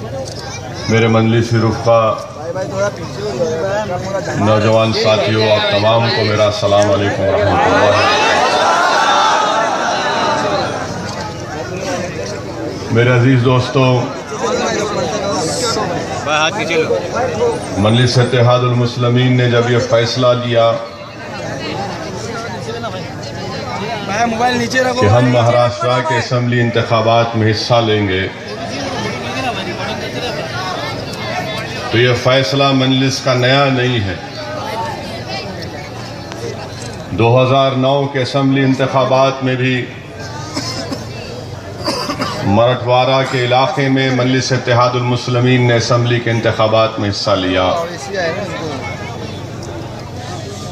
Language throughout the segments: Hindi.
मेरे मजलिस रुफ़ा, नौजवान साथियों, आप तमाम को मेरा अस्सलाम वालेकुम रहमतुल्लाह। मेरे अजीज़ दोस्तों, मजलिस इत्तेहादुल मुस्लिमीन ने जब ये फैसला लिया कि हम महाराष्ट्र के असम्बली इंतखाबात में हिस्सा लेंगे, तो ये फैसला मजलिस का नया नहीं है। 2009 के असम्बली इंतखाबात में भी मराठवाड़ा के इलाके में मजलिस इत्तेहादुल मुस्लिमीन ने असम्बली के इंतखाबात में हिस्सा लिया,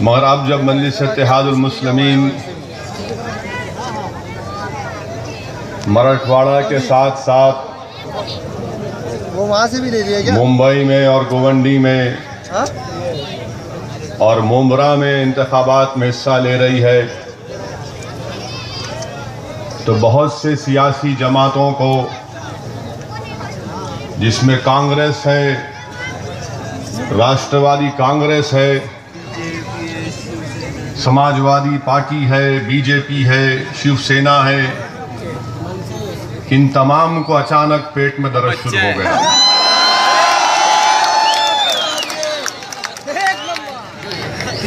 मगर अब जब मजलिस इत्तेहादुल मुस्लिमीन मराठवाड़ा के साथ साथ वो वहां से भी ले लिया क्या? मुंबई में और गोवंडी में और मुंब्रा में इंतखाबात में हिस्सा ले रही है, तो बहुत से सियासी जमातों को, जिसमें कांग्रेस है, राष्ट्रवादी कांग्रेस है, समाजवादी पार्टी है, बीजेपी है, शिवसेना है, इन तमाम को अचानक पेट में दर्द शुरू हो गया।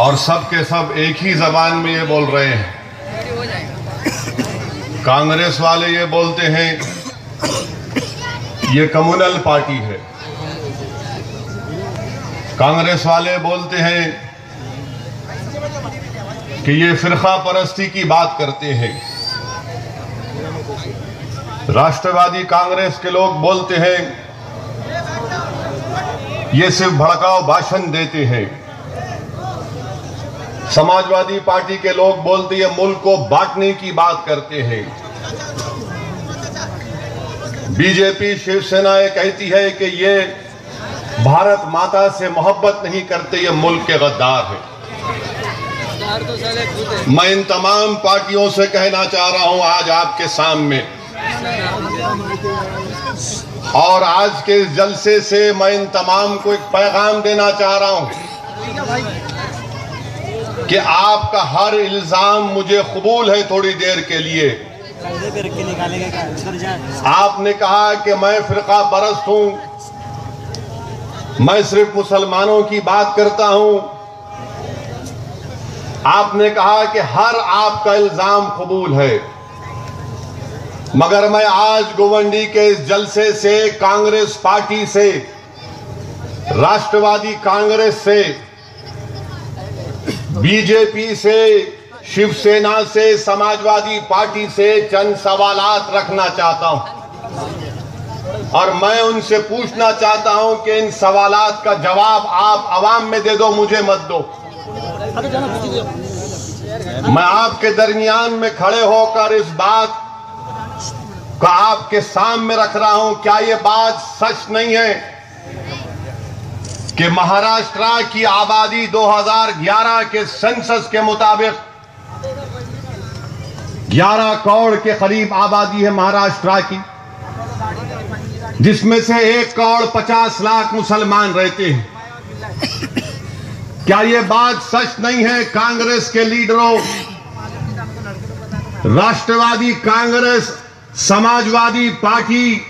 और सब के सब एक ही जबान में ये बोल रहे हैं। कांग्रेस वाले ये बोलते हैं ये कम्युनल पार्टी है, कांग्रेस वाले बोलते हैं कि ये फिरका परस्ती की बात करते हैं, राष्ट्रवादी कांग्रेस के लोग बोलते हैं ये सिर्फ भड़काऊ भाषण देते हैं, समाजवादी पार्टी के लोग बोलते हैं मुल्क को बांटने की बात करते हैं, बीजेपी शिवसेना ये कहती है कि ये भारत माता से मोहब्बत नहीं करते, ये मुल्क के गद्दार है। मैं इन तमाम पार्टियों से कहना चाह रहा हूं आज आपके सामने, और आज के इस जलसे से मैं इन तमाम को एक पैगाम देना चाह रहा हूं कि आपका हर इल्जाम मुझे कबूल है। थोड़ी देर के लिए आपने कहा कि मैं फिरका परस्त हूं, मैं सिर्फ मुसलमानों की बात करता हूं, आपने कहा कि हर आपका इल्जाम कबूल है, मगर मैं आज गोवंडी के इस जलसे से कांग्रेस पार्टी से, राष्ट्रवादी कांग्रेस से, बीजेपी से, शिवसेना से, समाजवादी पार्टी से चंद सवालात रखना चाहता हूं, और मैं उनसे पूछना चाहता हूं कि इन सवालात का जवाब आप आवाम में दे दो, मुझे मत दो। मैं आपके दरमियान में खड़े होकर इस बात का आपके सामने रख रहा हूं, क्या ये बात सच नहीं है कि महाराष्ट्र की आबादी 2011 के सेंसस के मुताबिक 11 करोड़ के करीब आबादी है महाराष्ट्र की, जिसमें से 1 करोड़ 50 लाख मुसलमान रहते हैं। क्या ये बात सच नहीं है? कांग्रेस के लीडरों, राष्ट्रवादी कांग्रेस, समाजवादी पार्टी,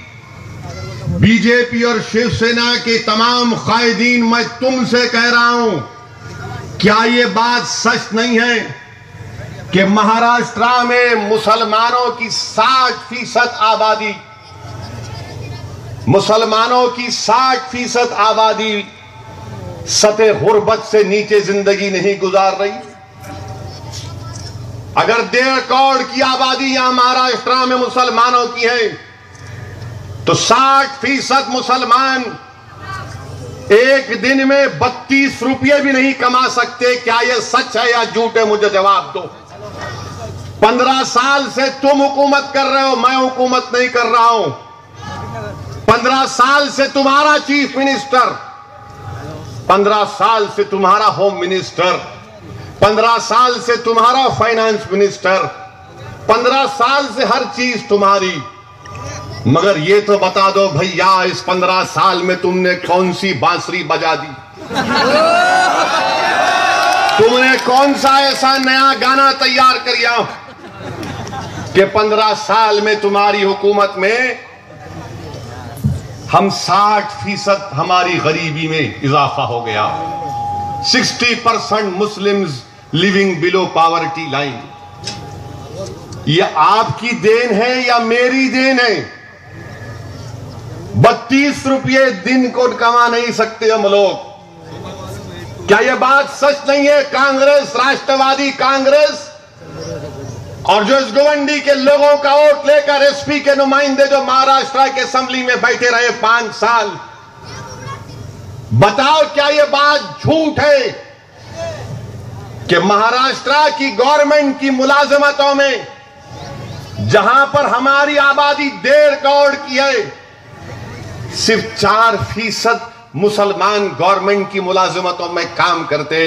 बीजेपी और शिवसेना के तमाम कायदीन, मैं तुमसे कह रहा हूं, क्या ये बात सच नहीं है कि महाराष्ट्र में मुसलमानों की 60% आबादी, मुसलमानों की 60% आबादी सतह गुर्बत से नीचे जिंदगी नहीं गुजार रही? अगर 1.5 करोड़ की आबादी यहां महाराष्ट्र में मुसलमानों की है, तो 60% मुसलमान एक दिन में 32 रुपये भी नहीं कमा सकते। क्या यह सच है या झूठ है? मुझे जवाब दो। 15 साल से तुम हुकूमत कर रहे हो, मैं हुकूमत नहीं कर रहा हूं। 15 साल से तुम्हारा चीफ मिनिस्टर, 15 साल से तुम्हारा होम मिनिस्टर, 15 साल से तुम्हारा फाइनेंस मिनिस्टर, 15 साल से हर चीज तुम्हारी, मगर ये तो बता दो भैया, इस 15 साल में तुमने कौन सी बांसुरी बजा दी? तुमने कौन सा ऐसा नया गाना तैयार किया कि 15 साल में तुम्हारी हुकूमत में हम 60% हमारी गरीबी में इजाफा हो गया। 60% Muslims living below poverty line. यह आपकी देन है या मेरी देन है? 32 रुपये दिन को कमा नहीं सकते हम लोग। क्या यह बात सच नहीं है? कांग्रेस, राष्ट्रवादी कांग्रेस और जो इस गवंडी के लोगों का वोट लेकर एसपी के नुमाइंदे जो महाराष्ट्र के असेंबली में बैठे रहे 5 साल, बताओ क्या यह बात झूठ है कि महाराष्ट्र की गवर्नमेंट की मुलाजमतों में, जहां पर हमारी आबादी 1.5 करोड़ की है, सिर्फ 4% मुसलमान गवर्नमेंट की मुलाजमतों में काम करते?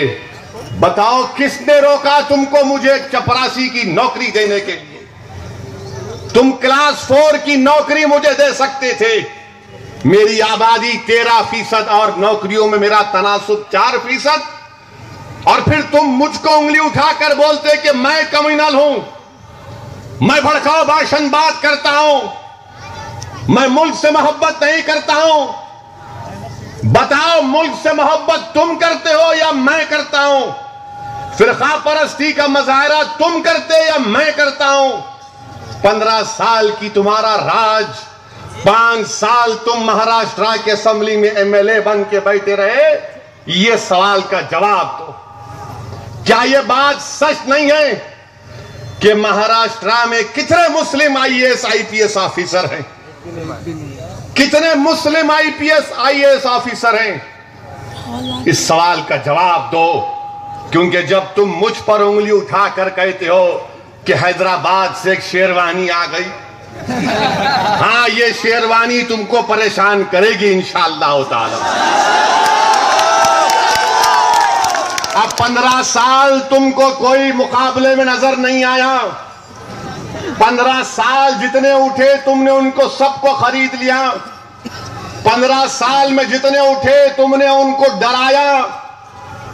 बताओ किसने रोका तुमको मुझे चपरासी की नौकरी देने के लिए? तुम क्लास 4 की नौकरी मुझे दे सकते थे। मेरी आबादी 13% और नौकरियों में मेरा तनासुब 4%, और फिर तुम मुझको उंगली उठाकर बोलते कि मैं कम्युनल हूं, मैं भड़काऊ भाषण बात करता हूं, मैं मुल्क से मोहब्बत नहीं करता हूं। बताओ मुल्क से मोहब्बत तुम करते हो या मैं करता हूं? फिरका परस्ती का मुजाहरा तुम करते या मैं करता हूं? 15 साल की तुम्हारा राज, 5 साल तुम महाराष्ट्र के असेंबली में एमएलए बन के बैठे रहे। ये सवाल का जवाब दो। क्या यह बात सच नहीं है कि महाराष्ट्र में कितने मुस्लिम आईएएस आईपीएस ऑफिसर हैं? कितने मुस्लिम आईपीएस आईएएस ऑफिसर हैं? इस सवाल का जवाब दो। क्योंकि जब तुम मुझ पर उंगली उठाकर कहते हो कि हैदराबाद से एक शेरवानी आ गई, हां, ये शेरवानी तुमको परेशान करेगी इंशाअल्लाह ताला। अब 15 साल तुमको कोई मुकाबले में नजर नहीं आया। 15 साल जितने उठे तुमने उनको सबको खरीद लिया। 15 साल में जितने उठे तुमने उनको डराया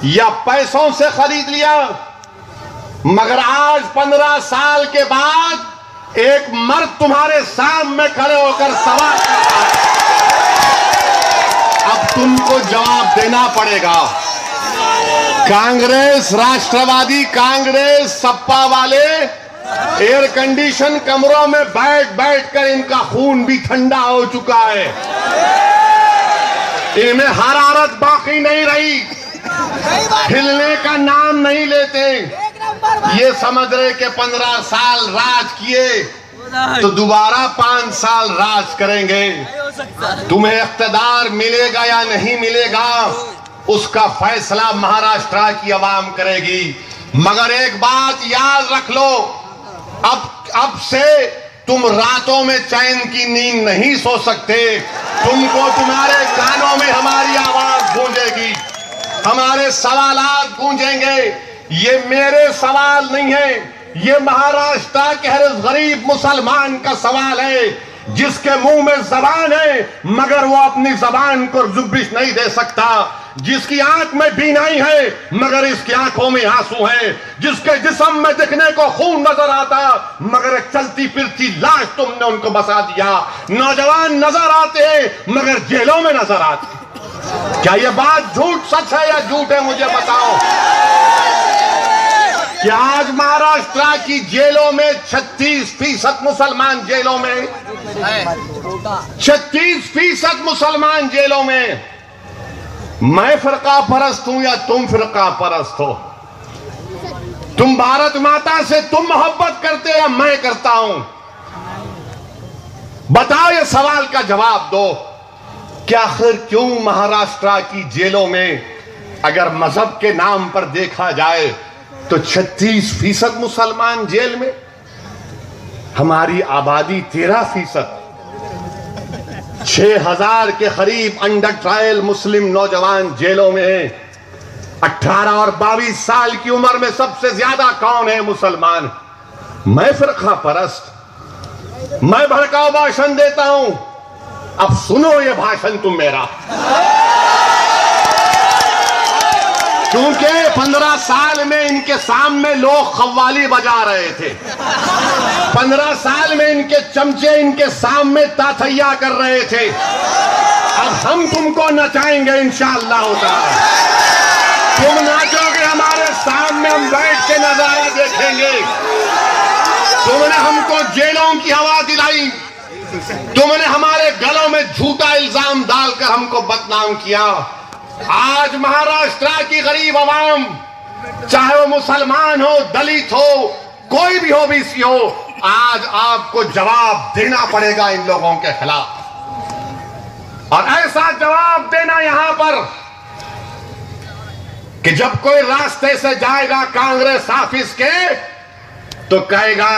या पैसों से खरीद लिया। मगर आज 15 साल के बाद एक मर्द तुम्हारे सामने खड़े होकर सवाल करता है। अब तुमको जवाब देना पड़ेगा। कांग्रेस, राष्ट्रवादी कांग्रेस, सपा वाले एयर कंडीशन कमरों में बैठ बैठकर इनका खून भी ठंडा हो चुका है। इनमें हरारत बाकी नहीं रही, हिलने का नाम नहीं लेते। ये समझ रहे कि 15 साल राज किए तो दोबारा 5 साल राज करेंगे। तुम्हें इख्तिदार मिलेगा या नहीं मिलेगा, उसका फैसला महाराष्ट्र की आवाम करेगी। मगर एक बात याद रख लो, अब से तुम रातों में चैन की नींद नहीं सो सकते। तुमको तुम्हारे कानों में हमारी आवाज गूंजेगी, हमारे सवालात गूंजेंगे। ये मेरे सवाल नहीं है, ये महाराष्ट्र के हर गरीब मुसलमान का सवाल है, जिसके मुंह में जबान है मगर वो अपनी जबान को जुबिश नहीं दे सकता, जिसकी आंख में बीनाई है मगर इसकी आंखों में आंसू है, जिसके जिस्म में दिखने को खून नजर आता मगर एक चलती फिरती लाश तुमने उनको बसा दिया। नौजवान नजर आते हैं मगर जेलों में नजर आते। क्या ये बात झूठ सच है या झूठ है, मुझे बताओ। क्या आज महाराष्ट्र की जेलों में 36% मुसलमान जेलों में, 36% मुसलमान जेलों में। मैं फिरका परस्त हूं या तुम फिरका परस्त हो? तुम भारत माता से तुम मोहब्बत करते या मैं करता हूं? बताओ, ये सवाल का जवाब दो कि आखिर क्यों महाराष्ट्र की जेलों में अगर मजहब के नाम पर देखा जाए तो 36% मुसलमान जेल में, हमारी आबादी 13%, 6000 के करीब अंडर ट्रायल मुस्लिम नौजवान जेलों में हैं। 18 और 22 साल की उम्र में सबसे ज्यादा कौन है मुसलमान? मैं फिरका परस्त, मैं भड़काऊ भाषण देता हूं, अब सुनो ये भाषण तुम मेरा। क्योंकि 15 साल में इनके सामने लोग कव्वाली बजा रहे थे, 15 साल में इनके चमचे इनके सामने ताथैया कर रहे थे। अब हम तुमको नचाएंगे इंशाअल्लाह ताला। तुम नाचोगे हमारे सामने, हम बैठ के नजारा देखेंगे। तुमने हमको जेलों की हवा दिलाई, तुमने हमारे गलों में झूठा इल्जाम डालकर हमको बदनाम किया। आज महाराष्ट्र की गरीब आवाम, चाहे वो मुसलमान हो, दलित हो, कोई भी हो, बीसी हो, आज आपको जवाब देना पड़ेगा इन लोगों के खिलाफ। और ऐसा जवाब देना यहां पर कि जब कोई रास्ते से जाएगा कांग्रेस ऑफिस के तो कहेगा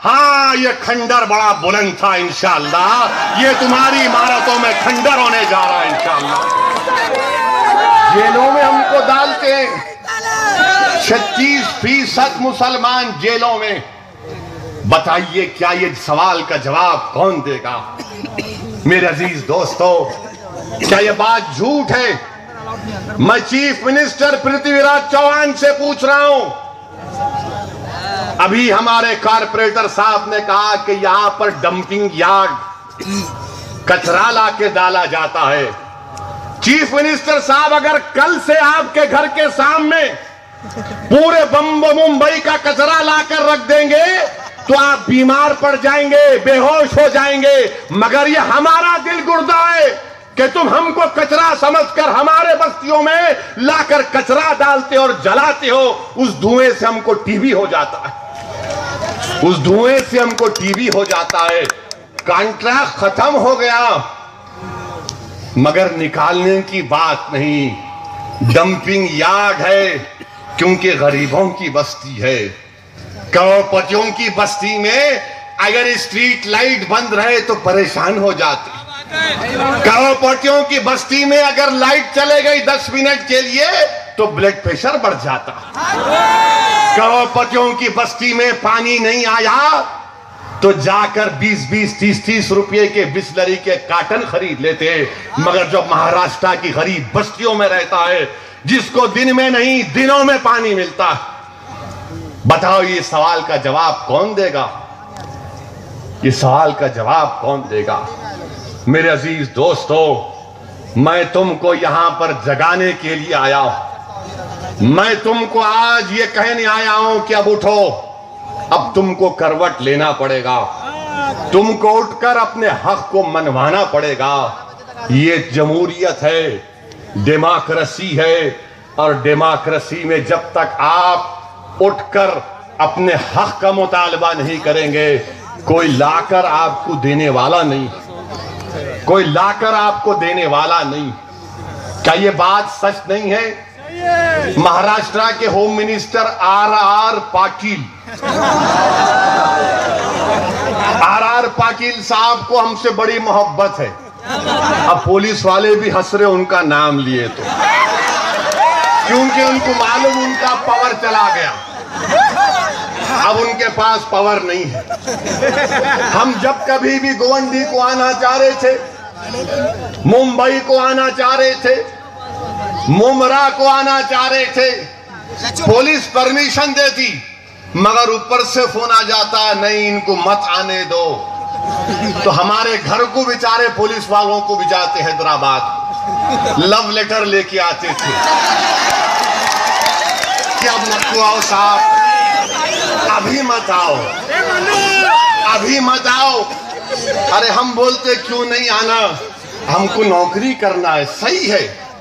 हाँ ये खंडर बड़ा बुलंद था, इंशाअल्लाह ये तुम्हारी इमारतों में खंडर होने जा रहा है इंशाअल्लाह। जेलों में हमको डालते हैं, 36% मुसलमान जेलों में। बताइए क्या ये सवाल का जवाब कौन देगा? मेरे अजीज दोस्तों, क्या ये बात झूठ है? मैं चीफ मिनिस्टर पृथ्वीराज चौहान से पूछ रहा हूं। अभी हमारे कारपोरेटर साहब ने कहा कि यहां पर डंपिंग यार्ड कचरा लाके डाला जाता है। चीफ मिनिस्टर साहब, अगर कल से आपके घर के सामने पूरे मुंबई का कचरा लाकर रख देंगे तो आप बीमार पड़ जाएंगे, बेहोश हो जाएंगे। मगर ये हमारा दिल गुर्दा है कि तुम हमको कचरा समझकर हमारे बस्तियों में लाकर कचरा डालते और जलाते हो। उस धुएं से हमको टीबी हो जाता है, उस धुएं से हमको टीबी हो जाता है। कॉन्ट्रैक्ट खत्म हो गया मगर निकालने की बात नहीं। डंपिंग यार्ड है क्योंकि गरीबों की बस्ती है। करोड़पतियों की बस्ती में अगर स्ट्रीट लाइट बंद रहे तो परेशान हो जाते। करोड़पतियों की बस्ती में अगर लाइट चले गई 10 मिनट के लिए तो ब्लड प्रेशर बढ़ जाता। करोड़पतियों की बस्ती में पानी नहीं आया तो जाकर 20-20, 30-30 रुपए के बिस्लरी के कार्टन खरीद लेते। मगर जो महाराष्ट्र की गरीब बस्तियों में रहता है, जिसको दिन में नहीं दिनों में पानी मिलता, बताओ ये सवाल का जवाब कौन देगा? ये सवाल का जवाब कौन देगा? मेरे अजीज दोस्तों, मैं तुमको यहां पर जगाने के लिए आया हूं। मैं तुमको आज ये कहने आया हूं कि अब उठो, अब तुमको करवट लेना पड़ेगा, तुमको उठकर अपने हक को मनवाना पड़ेगा। ये जमहूरियत है, डेमोक्रेसी है, और डेमोक्रेसी में जब तक आप उठकर अपने हक का मुतालबा नहीं करेंगे, कोई लाकर आपको देने वाला नहीं, कोई लाकर आपको देने वाला नहीं। क्या ये बात सच नहीं है? महाराष्ट्र के होम मिनिस्टर आर पाटिल साहब को हमसे बड़ी मोहब्बत है। अब पुलिस वाले भी हंस रहे उनका नाम लिए तो, क्योंकि उनको मालूम उनका पावर चला गया, अब उनके पास पावर नहीं है। हम जब कभी भी गोवंडी को आना चाह रहे थे, मुंबई को आना चाह रहे थे, मुमरा को आना चाह रहे थे, पुलिस परमिशन देती, मगर ऊपर से फोन आ जाता नहीं इनको मत आने दो। तो हमारे घर को बेचारे पुलिस वालों को भी जाते हैदराबाद, लव लेटर लेके आते थे कि अब मत आओ साहब, अभी मत आओ, अभी मत आओ। अरे हम बोलते क्यों नहीं आना, हमको नौकरी करना है, सही है,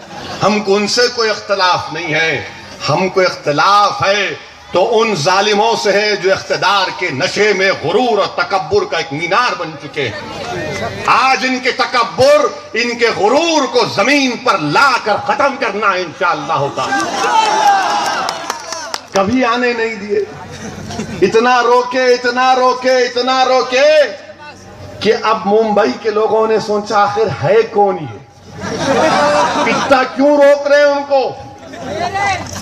हमको उनसे कोई इख्तलाफ नहीं है। हमको इख्तलाफ है तो उन जालिमों से है जो इख्तिदार के नशे में गुरूर और तकब्बुर का एक मीनार बन चुके हैं। आज इनके तकब्बुर, इनके गुरूर को जमीन पर लाकर खत्म करना है इंशाअल्लाह होता। कभी आने नहीं दिए, इतना रोके, इतना रोके, इतना रोके कि अब मुंबई के लोगों ने सोचा आखिर है कौन ये, इतना क्यों रोक रहे हैं उनको।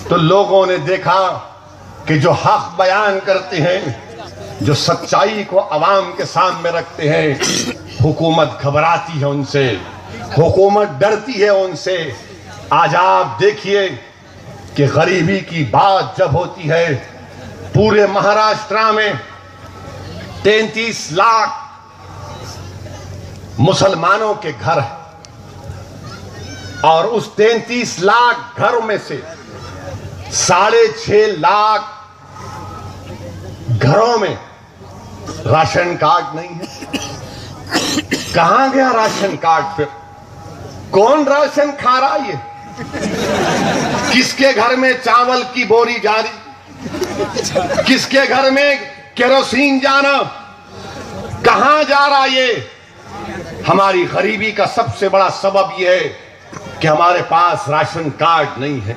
तो लोगों ने देखा कि जो हक बयान करते हैं जो सच्चाई को अवाम के सामने रखते हैं, हुकूमत घबराती है उनसे, हुकूमत डरती है उनसे। आज आप देखिए कि गरीबी की बात जब होती है, पूरे महाराष्ट्र में 33 लाख मुसलमानों के घर हैं और उस 33 लाख घरों में से 6.5 लाख घरों में राशन कार्ड नहीं है। कहां गया राशन कार्ड? फिर कौन राशन खा रहा है? किसके घर में चावल की बोरी जारी, किसके घर में केरोसिन जाना, कहां जा रहा? ये हमारी गरीबी का सबसे बड़ा सबब यह है कि हमारे पास राशन कार्ड नहीं है।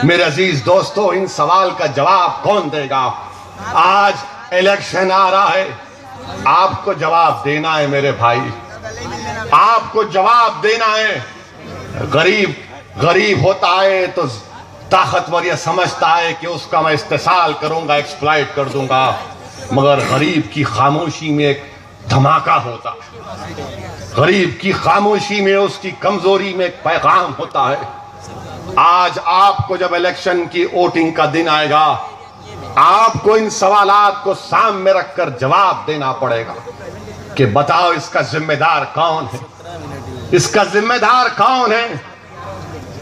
मेरे अजीज दोस्तों, इन सवाल का जवाब कौन देगा? आज इलेक्शन आ रहा है, आपको जवाब देना है मेरे भाई, आपको जवाब देना है। गरीब होता है तो ताकतवर यह समझता है कि उसका मैं इस्तेसाल करूंगा, एक्सप्लॉइट कर दूंगा, मगर गरीब की खामोशी में एक धमाका होता है, गरीब की खामोशी में, उसकी कमजोरी में एक पैगाम होता है। आज आपको जब इलेक्शन की वोटिंग का दिन आएगा, आपको इन सवालात को सामने रखकर जवाब देना पड़ेगा कि बताओ इसका जिम्मेदार कौन है, इसका जिम्मेदार कौन है?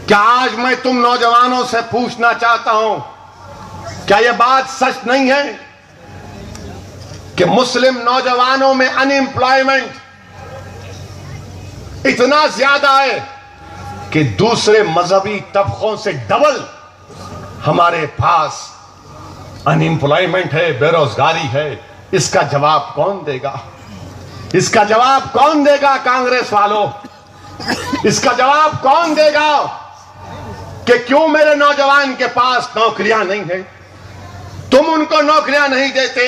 क्या आज मैं तुम नौजवानों से पूछना चाहता हूं, क्या यह बात सच नहीं है कि मुस्लिम नौजवानों में अनएम्प्लॉयमेंट इतना ज्यादा है कि दूसरे मजहबी तबकों से डबल हमारे पास अनएम्प्लॉयमेंट है, बेरोजगारी है? इसका जवाब कौन देगा? इसका जवाब कौन देगा? कांग्रेस वालों, इसका जवाब कौन देगा कि क्यों मेरे नौजवान के पास नौकरियां नहीं है? तुम उनको नौकरियां नहीं देते,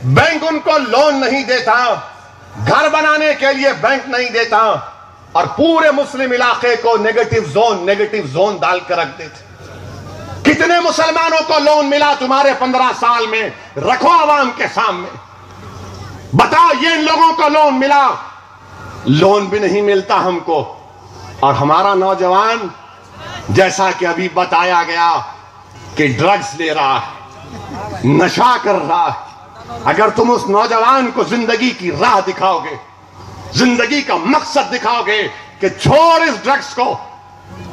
बैंक उनको लोन नहीं देता, घर बनाने के लिए बैंक नहीं देता, और पूरे मुस्लिम इलाके को नेगेटिव जोन डालकर रख देते। कितने मुसलमानों को लोन मिला तुम्हारे 15 साल में? रखो आवाम के सामने, बताओ ये इन लोगों को लोन मिला? लोन भी नहीं मिलता हमको। और हमारा नौजवान, जैसा कि अभी बताया गया कि ड्रग्स ले रहा है, नशा कर रहा है। अगर तुम उस नौजवान को जिंदगी की राह दिखाओगे, जिंदगी का मकसद दिखाओगे कि छोड़ इस ड्रग्स को,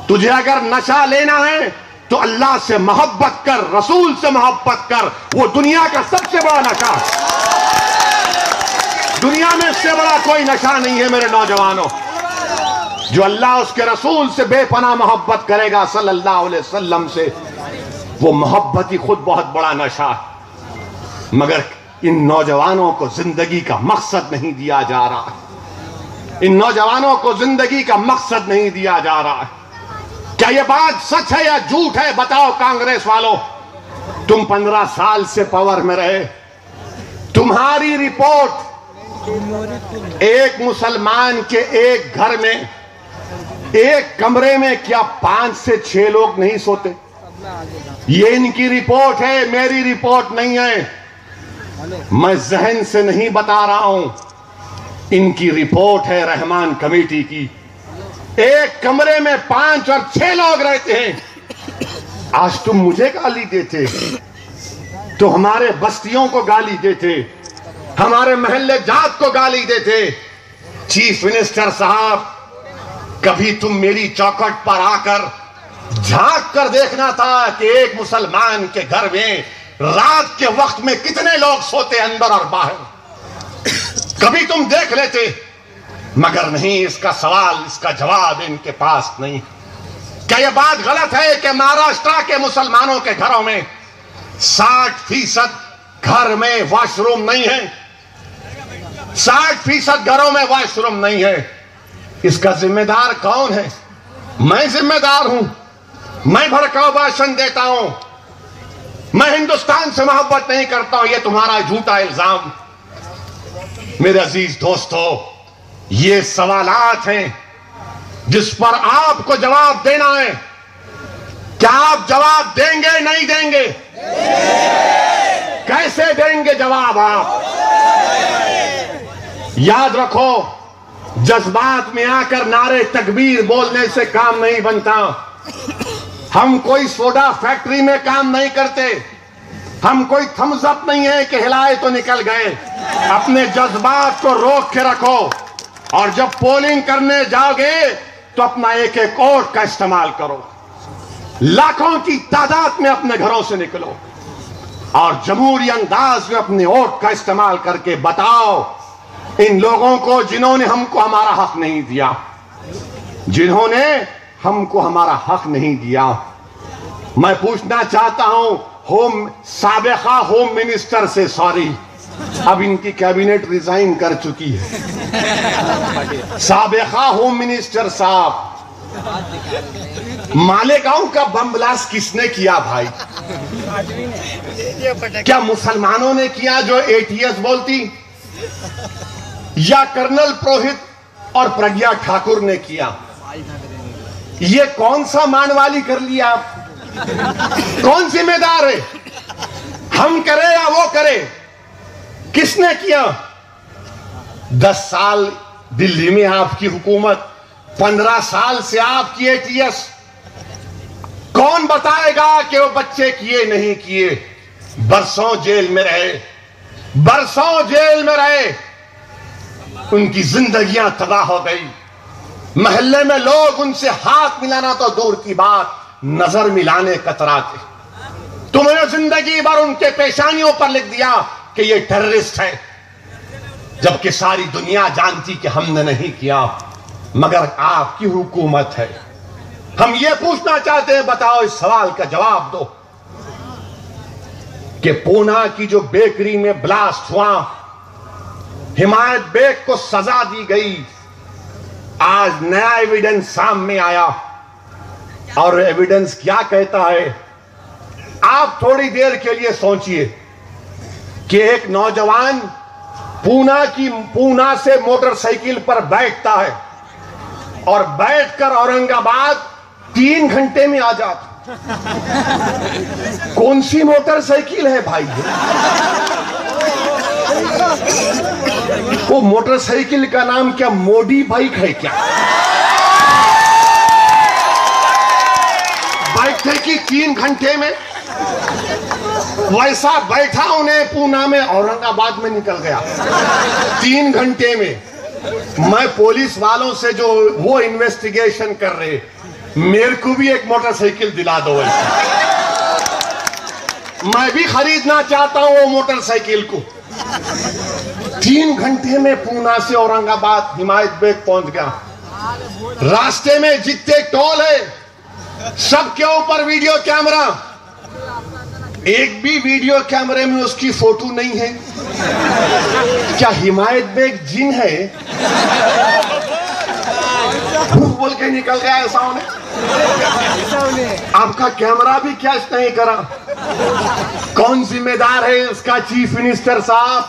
तुझे अगर नशा लेना है तो अल्लाह से मोहब्बत कर, रसूल से मोहब्बत कर, वो दुनिया का सबसे बड़ा नशा, दुनिया में इससे बड़ा कोई नशा नहीं है मेरे नौजवानों। जो अल्लाह उसके रसूल से बेपनाह मोहब्बत करेगा सल्लल्लाहु अलैहि वसल्लम से, वो मोहब्बत ही खुद बहुत बड़ा नशा है। मगर इन नौजवानों को जिंदगी का मकसद नहीं दिया जा रहा है, इन नौजवानों को जिंदगी का मकसद नहीं दिया जा रहा है। क्या यह बात सच है या झूठ है? बताओ कांग्रेस वालों, तुम 15 साल से पावर में रहे, तुम्हारी रिपोर्ट एक मुसलमान के एक घर में, एक कमरे में क्या 5 से 6 लोग नहीं सोते? ये इनकी रिपोर्ट है, मेरी रिपोर्ट नहीं है। मैं जहन से नहीं बता रहा हूं, इनकी रिपोर्ट है रहमान कमेटी की। एक कमरे में 5 और 6 लोग रहते हैं। आज तुम मुझे गाली देते तो हमारे बस्तियों को गाली देते, हमारे महल्ले जात को गाली देते। चीफ मिनिस्टर साहब, कभी तुम मेरी चौखट पर आकर झांक कर देखना था कि एक मुसलमान के घर में रात के वक्त में कितने लोग सोते अंदर और बाहर, कभी तुम देख लेते। मगर नहीं, इसका सवाल, इसका जवाब इनके पास नहीं। क्या यह बात गलत है कि महाराष्ट्र के मुसलमानों के घरों में 60% घर में वॉशरूम नहीं है? 60% घरों में वॉशरूम नहीं है। इसका जिम्मेदार कौन है? मैं जिम्मेदार हूं। मैं भड़काऊ भाषण देता हूं, मैं हिंदुस्तान से मोहब्बत नहीं करता हूं, यह तुम्हारा झूठा इल्जाम। मेरे अजीज दोस्तों, ये सवालात हैं जिस पर आपको जवाब देना है। क्या आप जवाब देंगे? नहीं देंगे? कैसे देंगे जवाब आप? याद रखो, जज्बात में आकर नारे तकबीर बोलने से काम नहीं बनता। हम कोई सोडा फैक्ट्री में काम नहीं करते, हम कोई थम्स अप नहीं है कि हिलाए तो निकल गए। अपने जज्बात को रोक के रखो, और जब पोलिंग करने जाओगे तो अपना एक एक वोट का इस्तेमाल करो। लाखों की तादाद में अपने घरों से निकलो और जमहूरी अंदाज में अपने वोट का इस्तेमाल करके बताओ इन लोगों को जिन्होंने हमको हमारा हक नहीं दिया, जिन्होंने हमको हमारा हक नहीं दिया। मैं पूछना चाहता हूं साबिका होम मिनिस्टर से, सॉरी अब इनकी कैबिनेट रिजाइन कर चुकी है, साबिका होम मिनिस्टर साहब, मालेगांव का बम ब्लास्ट किसने किया भाई? क्या मुसलमानों ने किया जो एटीएस बोलती, या कर्नल पुरोहित और प्रज्ञा ठाकुर ने किया? ये कौन सा मानवाली कर लिया आप? कौन जिम्मेदार है? हम करें या वो करे? किसने किया? 10 साल दिल्ली में आपकी हुकूमत, 15 साल से आपकी एटीएस। कौन बताएगा कि वो बच्चे किए नहीं किए? बरसों जेल में रहे, बरसों जेल में रहे, उनकी जिंदगियां तबाह हो गई। महल्ले में लोग उनसे हाथ मिलाना तो दूर की बात, नजर मिलाने कतराते। तुमने जिंदगी भर उनके पेशानियों पर लिख दिया कि ये टेररिस्ट है, जबकि सारी दुनिया जानती कि हमने नहीं किया, मगर आपकी हुकूमत है। हम ये पूछना चाहते हैं, बताओ, इस सवाल का जवाब दो कि पूना की जो बेकरी में ब्लास्ट हुआ, हिमायत बेग को सजा दी गई, आज नया एविडेंस सामने आया, और एविडेंस क्या कहता है? आप थोड़ी देर के लिए सोचिए कि एक नौजवान पूना से मोटरसाइकिल पर बैठता है और बैठकर औरंगाबाद 3 घंटे में आ जाता। कौन सी मोटरसाइकिल है भाई? वो मोटरसाइकिल का नाम क्या मोडी बाइक है क्या? बैठे कि 3 घंटे में वैसा बैठा, उन्हें पूना में औरंगाबाद में निकल गया 3 घंटे में। मैं पुलिस वालों से जो वो इन्वेस्टिगेशन कर रहे, मेरे को भी एक मोटरसाइकिल दिला दो वैसा, मैं भी खरीदना चाहता हूं वो मोटरसाइकिल को। 3 घंटे में पूना से औरंगाबाद हिमायत बेग पहुंच गया। रास्ते में जितने टोल है सबके ऊपर वीडियो कैमरा, एक भी वीडियो कैमरे में उसकी फोटो नहीं है। क्या हिमायत बेग जिन है? बोल के निकल गया ऐसा उन्हें। आपका कैमरा भी कैच नहीं करा। कौन जिम्मेदार है इसका? चीफ मिनिस्टर साहब।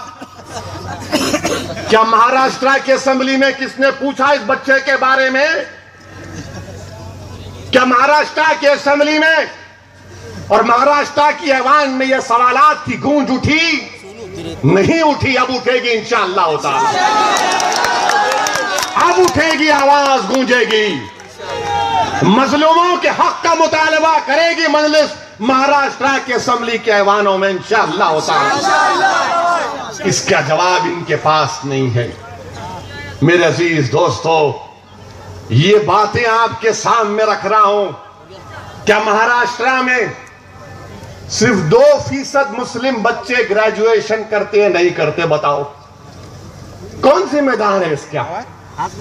क्या महाराष्ट्र की असेंबली में किसने पूछा इस बच्चे के बारे में? क्या महाराष्ट्र की असेंबली में और महाराष्ट्र की ऐवान में यह सवालात की गूंज उठी? नहीं उठी, अब उठेगी इंशाअल्लाह ताला। अब उठेगी, आवाज गूंजेगी, मजलूमों के हक का मुतालबा करेगी मजलिस महाराष्ट्र के असेंबली के ऐवानों में इंशाअल्लाह ताला। इसका जवाब इनके पास नहीं है। मेरे अजीज दोस्तों, ये बातें आपके सामने रख रहा हूं। क्या महाराष्ट्र में सिर्फ 2% मुस्लिम बच्चे ग्रेजुएशन करते हैं? नहीं करते? बताओ कौन जिम्मेदार है इसका?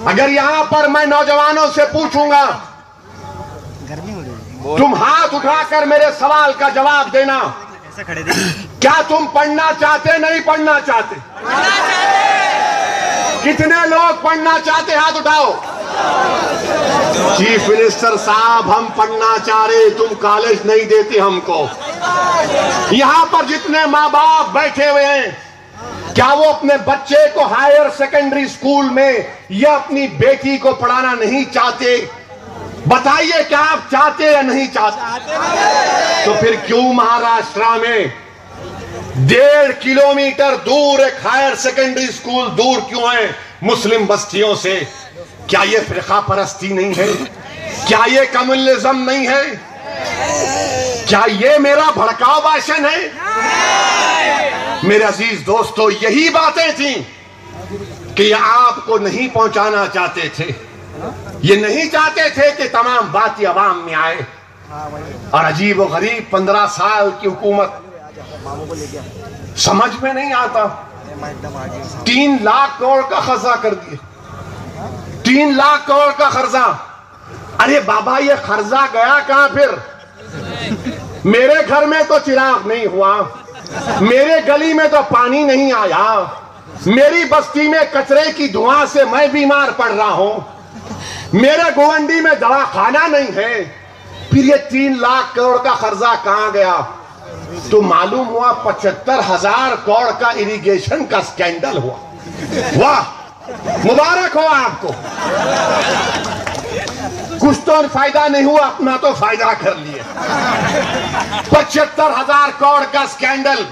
अगर यहां पर मैं नौजवानों से पूछूंगा, तुम हाथ उठाकर मेरे सवाल का जवाब देना, क्या तुम पढ़ना चाहते? नहीं पढ़ना चाहते? कितने लोग पढ़ना चाहते? हाथ उठाओ। चीफ मिनिस्टर साहब, हम पढ़ना चाह रहे, तुम कॉलेज नहीं देते हमको। यहां पर जितने माँ बाप बैठे हुए हैं, क्या वो अपने बच्चे को हायर सेकेंडरी स्कूल में या अपनी बेटी को पढ़ाना नहीं चाहते? बताइए, क्या आप चाहते या नहीं चाहते? तो फिर क्यों महाराष्ट्र में 1.5 किलोमीटर दूर एक हायर सेकेंडरी स्कूल दूर क्यों है मुस्लिम बस्तियों से? क्या ये फिरका परस्ती नहीं है? क्या ये कम्युनलिज्म नहीं है? क्या ये मेरा भड़काऊ भाषण है? मेरे अजीज दोस्तों, यही बातें थी कि ये आपको नहीं पहुंचाना चाहते थे। ये नहीं चाहते थे कि तमाम बातें अवाम में आए। और अजीब व गरीब 15 साल की हुकूमत, समझ में नहीं आता। 3 लाख करोड़ का खर्चा कर दिया। 3 लाख करोड़ का खर्चा। अरे बाबा, ये खर्चा गया कहां? फिर मेरे घर में तो चिराग नहीं हुआ, मेरे गली में तो पानी नहीं आया, मेरी बस्ती में कचरे की धुआं से मैं बीमार पड़ रहा हूं, मेरे गुवंडी में दवाखाना नहीं है। फिर ये 3 लाख करोड़ का खर्चा कहां गया? तो मालूम हुआ 75,000 करोड़ का इरिगेशन का स्कैंडल हुआ। वाह, मुबारक हो आपको। कुछ तो फायदा नहीं हुआ, अपना तो फायदा कर लिए। 75,000 करोड़ का स्कैंडल।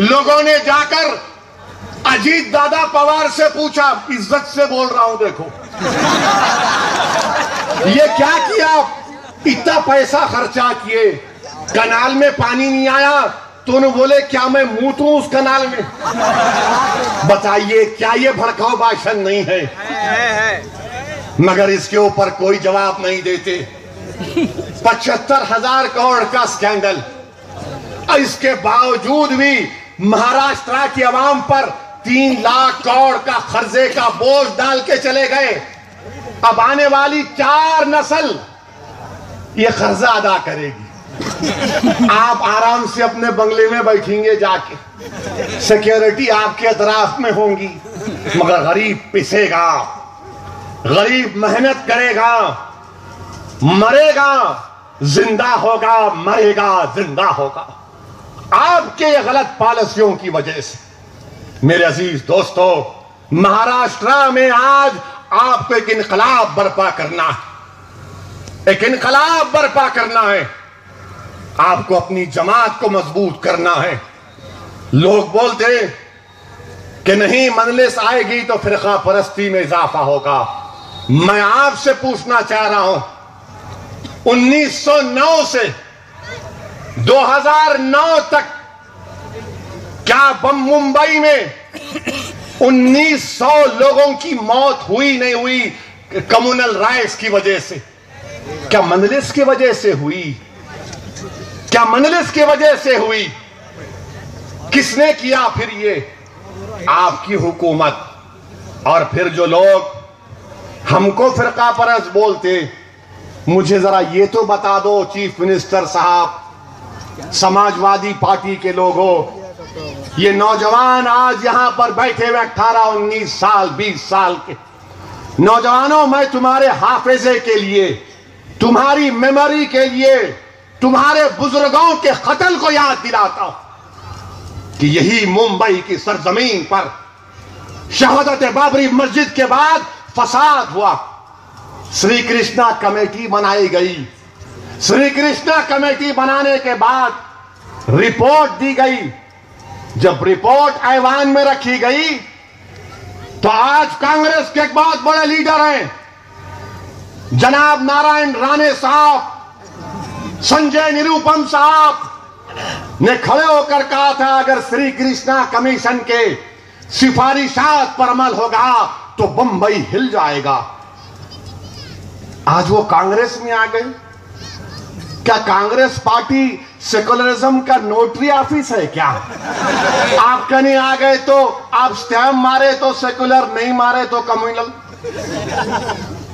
लोगों ने जाकर अजीत दादा पवार से पूछा, इज्जत से बोल रहा हूं, देखो ये क्या किया? इतना पैसा खर्चा किए, कनाल में पानी नहीं आया, तो उन्होंने बोले क्या मैं मूतूं उस कनाल में? बताइए, क्या ये भड़काऊ भाषण नहीं है? मगर इसके ऊपर कोई जवाब नहीं देते। 75,000 करोड़ का स्कैंडल। इसके बावजूद भी महाराष्ट्र की आवाम पर 3 लाख करोड़ का खर्चे का बोझ डाल के चले गए। अब आने वाली 4 नस्ल ये कर्जा अदा करेगी। आप आराम से अपने बंगले में बैठेंगे जाके, सिक्योरिटी आपके अतराफ में होंगी, मगर गरीब पिसेगा, गरीब मेहनत करेगा, मरेगा, जिंदा होगा, मरेगा, जिंदा होगा, आपके ये गलत पॉलिसियों की वजह से। मेरे अजीज दोस्तों, महाराष्ट्र में आज आपको एक इनकलाब बर्पा करना है, एक इनकलाब बर्पा करना है। आपको अपनी जमात को मजबूत करना है। लोग बोलते कि नहीं, मजलिस आएगी तो फिरका परस्ती में इजाफा होगा। मैं आपसे पूछना चाह रहा हूं, 1909 से 2009 तक क्या मुंबई में 1900 लोगों की मौत हुई नहीं हुई कम्युनल राइट्स की वजह से? क्या मजलिस की वजह से हुई? क्या मजलिस की वजह से हुई? किसने किया फिर ये? आपकी हुकूमत। और फिर जो लोग हमको फिरका परस्त बोलते, मुझे जरा ये तो बता दो चीफ मिनिस्टर साहब, समाजवादी पार्टी के लोगों, ये नौजवान आज यहां पर बैठे हुए 18, 19 साल, 20 साल के नौजवानों, मैं तुम्हारे हाफिजे के लिए, तुम्हारी मेमोरी के लिए, तुम्हारे बुजुर्गों के कत्ल को याद दिलाता हूं कि यही मुंबई की सरजमीन पर शहादत बाबरी मस्जिद के बाद फसाद हुआ। श्री कृष्णा कमेटी बनाई गई। श्री कृष्णा कमेटी बनाने के बाद रिपोर्ट दी गई। जब रिपोर्ट ऐवान में रखी गई तो आज कांग्रेस के एक बहुत बड़े लीडर हैं, जनाब नारायण राणे साहब, संजय निरुपम साहब ने खड़े होकर कहा था, अगर श्री कृष्णा कमीशन के सिफारिशात पर अमल होगा तो बंबई हिल जाएगा। आज वो कांग्रेस में आ गए। क्या कांग्रेस पार्टी सेकुलरिज्म का नोटरी ऑफिस है क्या? आप कहीं आ गए तो आप स्टैम्प मारे तो सेकुलर, नहीं मारे तो कम्युनल।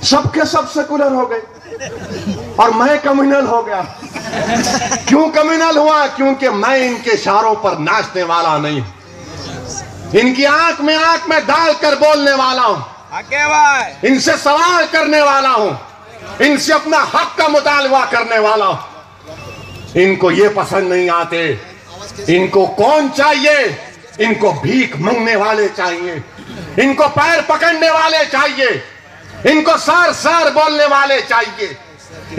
सबके सब सेकुलर हो गए और मैं कम्युनल हो गया। क्यों कम्युनल हुआ? क्योंकि मैं इनके इशारों पर नाचने वाला नहीं, इनकी आंख में डालकर बोलने वाला हूं, इनसे सवाल करने वाला हूं, इनसे अपना हक का मुतालबा करने वाला हूं। इनको ये पसंद नहीं आते। इनको कौन चाहिए? इनको भीख मांगने वाले चाहिए, इनको पैर पकड़ने वाले चाहिए, इनको सर सर बोलने वाले चाहिए,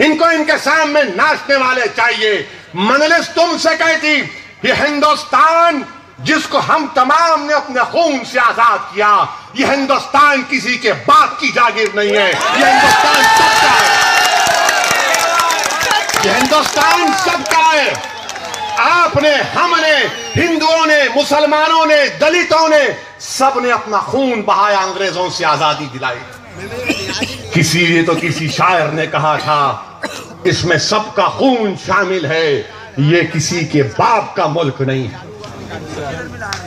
इनको इनके सामने नाचने वाले चाहिए। मजलिस तुमसे कहती ये हिंदुस्तान जिसको हम तमाम ने अपने खून से आजाद किया। यह हिंदुस्तान किसी के बाप की जागीर नहीं है, यह हिंदुस्तान सबका है, यह हिंदुस्तान सबका है। आपने, हमने, हिंदुओं ने, मुसलमानों ने, दलितों ने, सबने अपना खून बहाया, अंग्रेजों से आजादी दिलाई। किसी तो किसी शायर ने कहा था, इसमें सबका खून शामिल है, ये किसी के बाप का मुल्क नहीं है।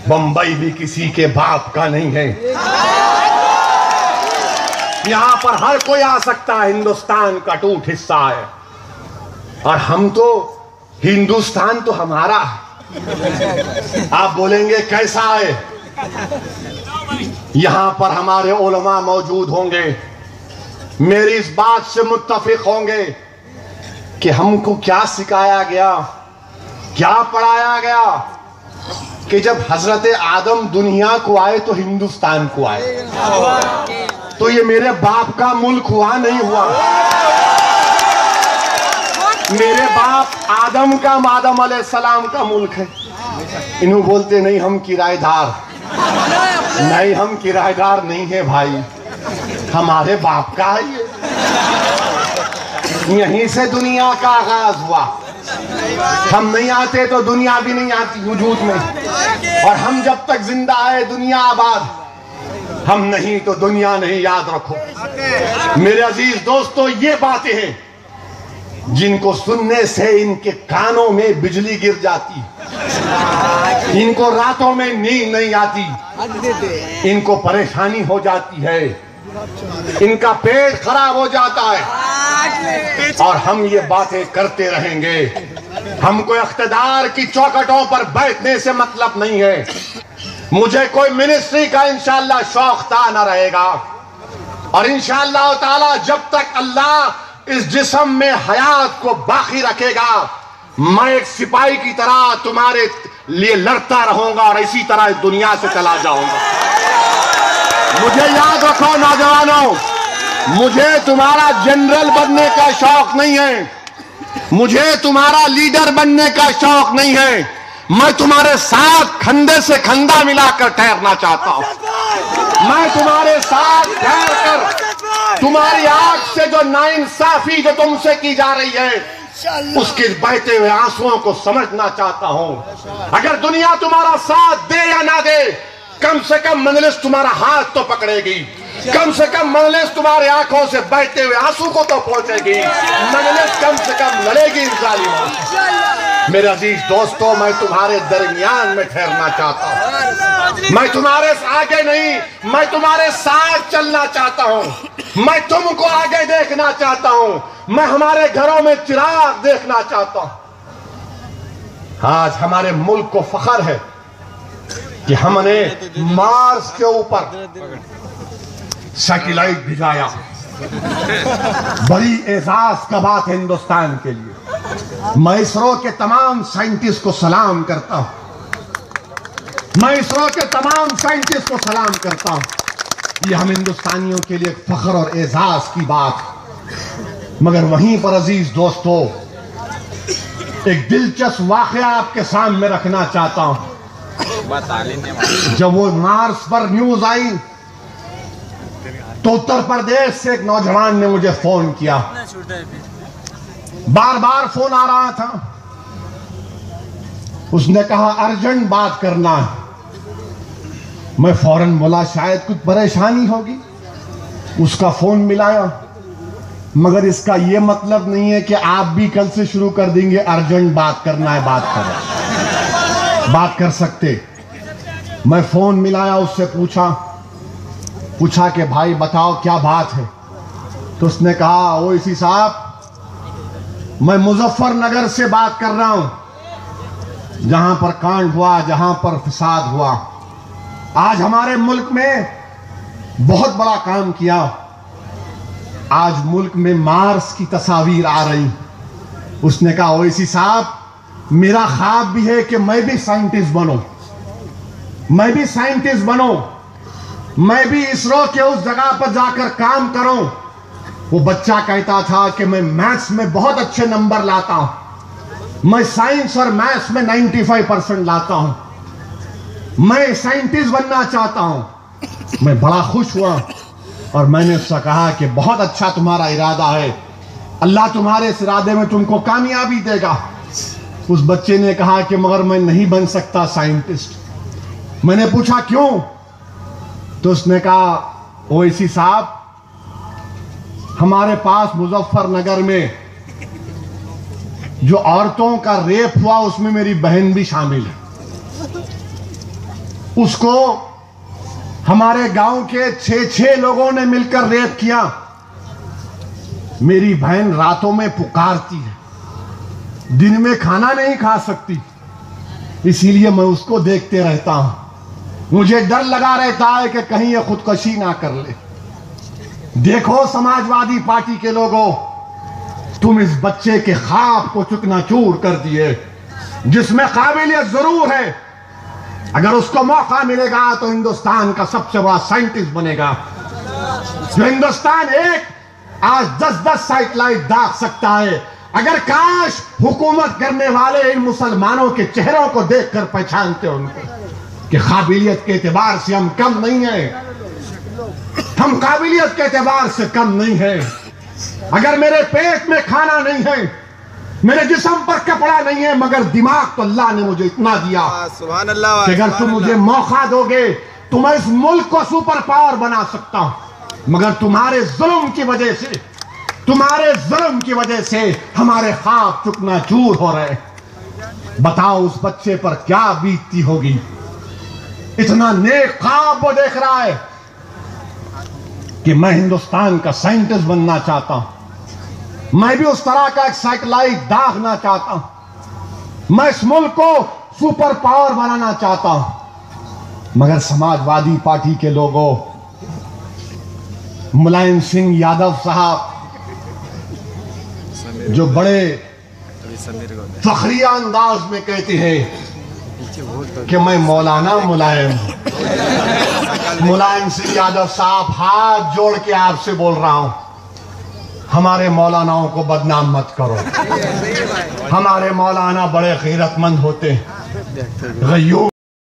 बंबई भी किसी के बाप का नहीं है। यहां पर हर कोई आ सकता है, हिंदुस्तान का टूट हिस्सा है। और हम तो, हिंदुस्तान तो हमारा है। आप बोलेंगे कैसा है? यहां पर हमारे उलमा मौजूद होंगे, मेरी इस बात से मुत्तफिक होंगे कि हमको क्या सिखाया गया, क्या पढ़ाया गया कि जब हजरत आदम दुनिया को आए तो हिंदुस्तान को आए। तो ये मेरे बाप का मुल्क हुआ, नहीं हुआ। मेरे बाप आदम का, आदम अलैहिस्सलाम का मुल्क है। इन्हों बोलते नहीं हम किराएदार, नहीं हम किराएदार नहीं है भाई, हमारे बाप का है ये। यहीं से दुनिया का आगाज हुआ। हम नहीं आते तो दुनिया भी नहीं आती वजूद में, और हम जब तक जिंदा है दुनिया आबाद, हम नहीं तो दुनिया नहीं। याद रखो मेरे अजीज दोस्तों, ये बातें हैं जिनको सुनने से इनके कानों में बिजली गिर जाती, इनको रातों में नींद नहीं आती, इनको परेशानी हो जाती है, इनका पेट खराब हो जाता है। और हम ये बातें करते रहेंगे। हमको इख्तिदार की चौखटों पर बैठने से मतलब नहीं है। मुझे कोई मिनिस्ट्री का इंशाअल्लाह शौक था न रहेगा, और इंशाअल्लाह ताला जब तक अल्लाह इस जिस्म में हयात को बाकी रखेगा, मैं एक सिपाही की तरह तुम्हारे लिए लड़ता रहूंगा और इसी तरह इस दुनिया से चला जाऊंगा। मुझे याद रखो नौजवानों, मुझे तुम्हारा जनरल बनने का शौक नहीं है, मुझे तुम्हारा लीडर बनने का शौक नहीं है। मैं तुम्हारे साथ खंडे से खंडा मिलाकर ठहरना चाहता हूं। मैं तुम्हारे साथ ठहर कर तुम्हारी आंख से जो नाइंसाफी जो तुमसे की जा रही है, उसके बहते हुए आंसुओं को समझना चाहता हूं। अगर दुनिया तुम्हारा साथ दे या ना दे, कम से कम मजलिस तुम्हारा हाथ तो पकड़ेगी, कम से कम मजलिस तुम्हारे आंखों से बहते हुए आंसू को तो पहुंचेगी, मजलिस कम से कम लड़ेगी इन जालिमों से। मेरे अजीज दोस्तों, मैं तुम्हारे दरमियान में ठहरना चाहता हूं। मैं तुम्हारे आगे नहीं, मैं तुम्हारे साथ चलना चाहता हूं। मैं तुमको आगे देखना चाहता हूं। मैं हमारे घरों में चिराग देखना चाहता हूं। आज हमारे मुल्क को फख्र है कि हमने मार्स के ऊपर सैटेलाइट भिजाया। बड़ी एजाज का बात है हिंदुस्तान के लिए। मैं इसरो के तमाम साइंटिस्ट को सलाम करता हूं। मैं इसरो के तमाम साइंटिस्ट को सलाम करता हूं। ये हम हिंदुस्तानियों के लिए फख्र और एजाज की बात। मगर वहीं पर अजीज दोस्तों, एक दिलचस्प वाकया आपके सामने रखना चाहता हूं। जब वो मार्स पर न्यूज आई तो उत्तर प्रदेश से एक नौजवान ने मुझे फोन किया। बार बार फोन आ रहा था। उसने कहा अर्जेंट बात करना है। मैं फौरन बोला शायद कुछ परेशानी होगी। उसका फोन मिलाया, मगर इसका यह मतलब नहीं है कि आप भी कल से शुरू कर देंगे अर्जेंट बात करना है, बात कर सकते। मैं फोन मिलाया, उससे पूछा कि भाई बताओ क्या बात है। तो उसने कहा ओवैसी साहब, मैं मुजफ्फरनगर से बात कर रहा हूं, जहां पर कांड हुआ, जहां पर फसाद हुआ। आज हमारे मुल्क में बहुत बड़ा काम किया। आज मुल्क में मार्स की तस्वीर आ रही। उसने कहा ओवैसी साहब, मेरा ख्वाब भी है कि मैं भी साइंटिस्ट बनूं, मैं भी साइंटिस्ट बनूं, मैं भी इसरो के उस जगह पर जाकर काम करूं। वो बच्चा कहता था कि मैं मैथ्स में बहुत अच्छे नंबर लाता हूं, मैं साइंस और मैथ्स में 95% लाता हूं। मैं साइंटिस्ट बनना चाहता हूं। मैं बड़ा खुश हुआ और मैंने उससे कहा कि बहुत अच्छा तुम्हारा इरादा है, अल्लाह तुम्हारे इस इरादे में तुमको कामयाबी देगा। उस बच्चे ने कहा कि मगर मैं नहीं बन सकता साइंटिस्ट। मैंने पूछा क्यों? तो उसने कहा ओवैसी साहब, हमारे पास मुजफ्फरनगर में जो औरतों का रेप हुआ उसमें मेरी बहन भी शामिल है। उसको हमारे गांव के 6 लोगों ने मिलकर रेप किया। मेरी बहन रातों में पुकारती है, दिन में खाना नहीं खा सकती, इसीलिए मैं उसको देखते रहता हूं। मुझे डर लगा रहता है कि कहीं ये खुदकुशी ना कर ले। देखो समाजवादी पार्टी के लोगों, तुम इस बच्चे के ख्वाब को चकनाचूर कर दिए, जिसमें काबिलियत जरूर है। अगर उसको मौका मिलेगा तो हिंदुस्तान का सबसे बड़ा साइंटिस्ट बनेगा। जो हिंदुस्तान आज 10-10 सैटेलाइट दाग सकता है। अगर काश हुकूमत करने वाले इन मुसलमानों के चेहरों को देखकर पहचानते उनको कि काबिलियत के एतबार से हम कम नहीं है, हम काबिलियत के एतबार से कम नहीं है। अगर मेरे पेट में खाना नहीं है, मेरे जिस्म पर कपड़ा नहीं है, मगर दिमाग तो अल्लाह ने मुझे इतना दिया सुभान अल्लाह, कि अगर तुम मुझे मौका दोगे तो मैं इस मुल्क को सुपर पावर बना सकता हूं। मगर तुम्हारे जुल्म की वजह से, तुम्हारे जुल्म की वजह से हमारे ख्वाब चकनाचूर हो रहे। बताओ उस बच्चे पर क्या बीतती होगी। इतना नेक ख्वाब वो देख रहा है कि मैं हिंदुस्तान का साइंटिस्ट बनना चाहता हूं, मैं भी उस तरह का एक सैटेलाइट दागना चाहता हूं, मैं इस मुल्क को सुपर पावर बनाना चाहता हूं। मगर समाजवादी पार्टी के लोगों, मुलायम सिंह यादव साहब जो बड़े फखरिया अंदाज में कहते हैं कि मैं मौलाना मुलायम हूं। मुलायम सिंह यादव साहब, हाथ जोड़ के आपसे बोल रहा हूं, हमारे मौलानाओं को बदनाम मत करो। हमारे मौलाना बड़े गैरतमंद होते हैं।